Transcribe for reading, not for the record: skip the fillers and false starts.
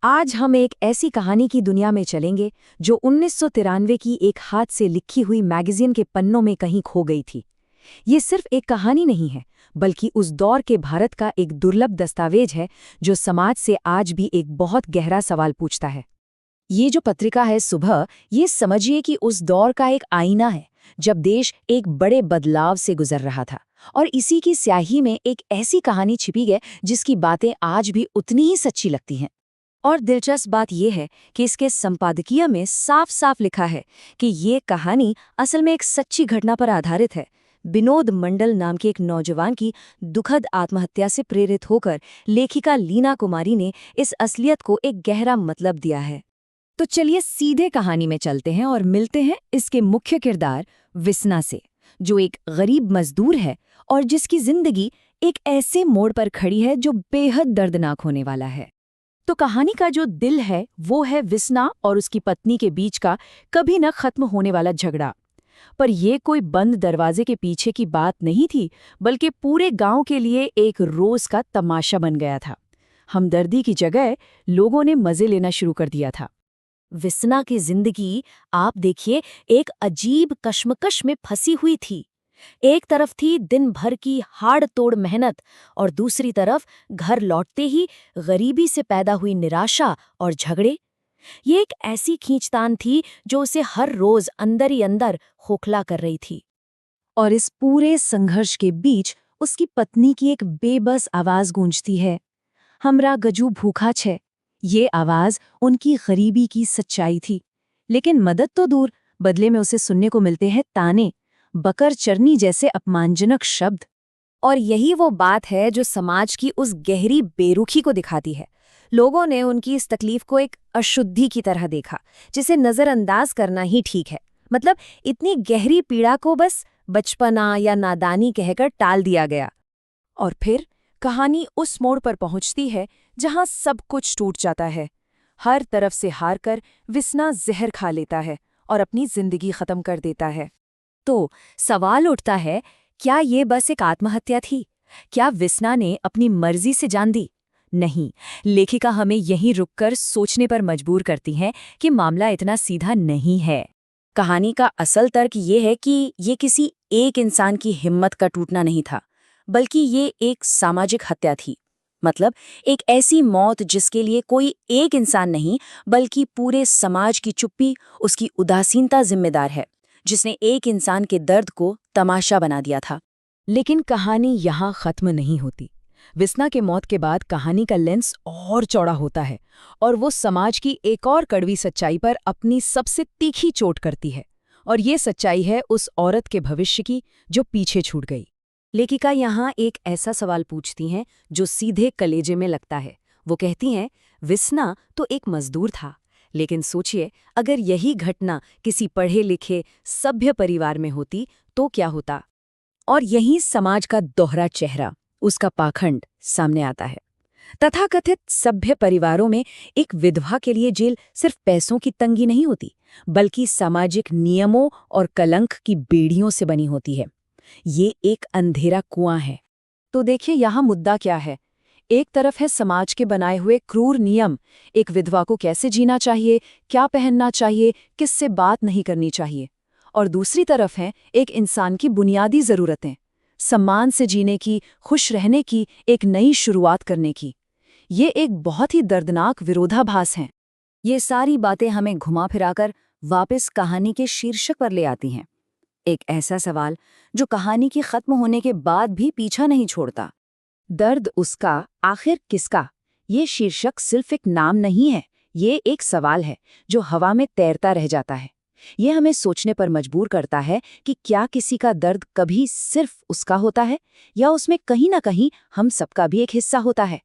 आज हम एक ऐसी कहानी की दुनिया में चलेंगे जो 1993 की एक हाथ से लिखी हुई मैगजीन के पन्नों में कहीं खो गई थी। ये सिर्फ एक कहानी नहीं है, बल्कि उस दौर के भारत का एक दुर्लभ दस्तावेज है जो समाज से आज भी एक बहुत गहरा सवाल पूछता है। ये जो पत्रिका है सुबह, ये समझिए कि उस दौर का एक आईना है, जब देश एक बड़े बदलाव से गुजर रहा था। और इसी की स्याही में एक ऐसी कहानी छिपी है जिसकी बातें आज भी उतनी ही सच्ची लगती हैं। और दिलचस्प बात यह है कि इसके संपादकीय में साफ साफ लिखा है कि ये कहानी असल में एक सच्ची घटना पर आधारित है। विनोद मंडल नाम के एक नौजवान की दुखद आत्महत्या से प्रेरित होकर लेखिका लीना कुमारी ने इस असलियत को एक गहरा मतलब दिया है। तो चलिए सीधे कहानी में चलते हैं और मिलते हैं इसके मुख्य किरदार विस्ना से, जो एक गरीब मजदूर है और जिसकी जिंदगी एक ऐसे मोड़ पर खड़ी है जो बेहद दर्दनाक होने वाला है। तो कहानी का जो दिल है वो है विस्ना और उसकी पत्नी के बीच का कभी न खत्म होने वाला झगड़ा। पर यह कोई बंद दरवाजे के पीछे की बात नहीं थी, बल्कि पूरे गांव के लिए एक रोज का तमाशा बन गया था। हमदर्दी की जगह लोगों ने मजे लेना शुरू कर दिया था। विस्ना की जिंदगी, आप देखिए, एक अजीब कश्मकश में फंसी हुई थी। एक तरफ थी दिन भर की हाड़ तोड़ मेहनत और दूसरी तरफ घर लौटते ही गरीबी से पैदा हुई निराशा और झगड़े। ये एक ऐसी खींचतान थी जो उसे हर रोज अंदर ही अंदर खोखला कर रही थी। और इस पूरे संघर्ष के बीच उसकी पत्नी की एक बेबस आवाज गूंजती है, हमरा गजू भूखा छे। ये आवाज उनकी गरीबी की सच्चाई थी, लेकिन मदद तो दूर, बदले में उसे सुनने को मिलते हैं ताने, बकर चरनी जैसे अपमानजनक शब्द। और यही वो बात है जो समाज की उस गहरी बेरुखी को दिखाती है। लोगों ने उनकी इस तकलीफ को एक अशुद्धि की तरह देखा, जिसे नजरअंदाज करना ही ठीक है। मतलब इतनी गहरी पीड़ा को बस बचपना या नादानी कहकर टाल दिया गया। और फिर कहानी उस मोड़ पर पहुंचती है जहां सब कुछ टूट जाता है। हर तरफ से हार कर विस्ना जहर खा लेता है और अपनी जिंदगी खत्म कर देता है। तो सवाल उठता है, क्या ये बस एक आत्महत्या थी? क्या विस्ना ने अपनी मर्जी से जान दी? नहीं, लेखिका हमें यहीं रुककर सोचने पर मजबूर करती हैं कि मामला इतना सीधा नहीं है। कहानी का असल तर्क ये है कि ये किसी एक इंसान की हिम्मत का टूटना नहीं था, बल्कि ये एक सामाजिक हत्या थी। मतलब एक ऐसी मौत जिसके लिए कोई एक इंसान नहीं, बल्कि पूरे समाज की चुप्पी, उसकी उदासीनता जिम्मेदार है, जिसने एक इंसान के दर्द को तमाशा बना दिया था। लेकिन कहानी यहाँ खत्म नहीं होती। विस्ना के मौत के बाद कहानी का लेंस और चौड़ा होता है और वो समाज की एक और कड़वी सच्चाई पर अपनी सबसे तीखी चोट करती है। और ये सच्चाई है उस औरत के भविष्य की जो पीछे छूट गई। लेखिका यहाँ एक ऐसा सवाल पूछती हैं जो सीधे कलेजे में लगता है। वो कहती हैं, विस्ना तो एक मजदूर था, लेकिन सोचिए, अगर यही घटना किसी पढ़े लिखे सभ्य परिवार में होती तो क्या होता? और यही समाज का दोहरा चेहरा, उसका पाखंड सामने आता है। तथाकथित सभ्य परिवारों में एक विधवा के लिए जेल सिर्फ पैसों की तंगी नहीं होती, बल्कि सामाजिक नियमों और कलंक की बेड़ियों से बनी होती है। ये एक अंधेरा कुआं है। तो देखिए यहाँ मुद्दा क्या है। एक तरफ है समाज के बनाए हुए क्रूर नियम, एक विधवा को कैसे जीना चाहिए, क्या पहनना चाहिए, किससे बात नहीं करनी चाहिए। और दूसरी तरफ है एक इंसान की बुनियादी ज़रूरतें, सम्मान से जीने की, खुश रहने की, एक नई शुरुआत करने की। ये एक बहुत ही दर्दनाक विरोधाभास हैं। ये सारी बातें हमें घुमा फिराकर वापस कहानी के शीर्षक पर ले आती हैं। एक ऐसा सवाल जो कहानी के खत्म होने के बाद भी पीछा नहीं छोड़ता। दर्द उसका, आखिर किसका? ये शीर्षक सिर्फ एक नाम नहीं है, ये एक सवाल है जो हवा में तैरता रह जाता है। ये हमें सोचने पर मजबूर करता है कि क्या किसी का दर्द कभी सिर्फ उसका होता है, या उसमें कहीं ना कहीं हम सबका भी एक हिस्सा होता है।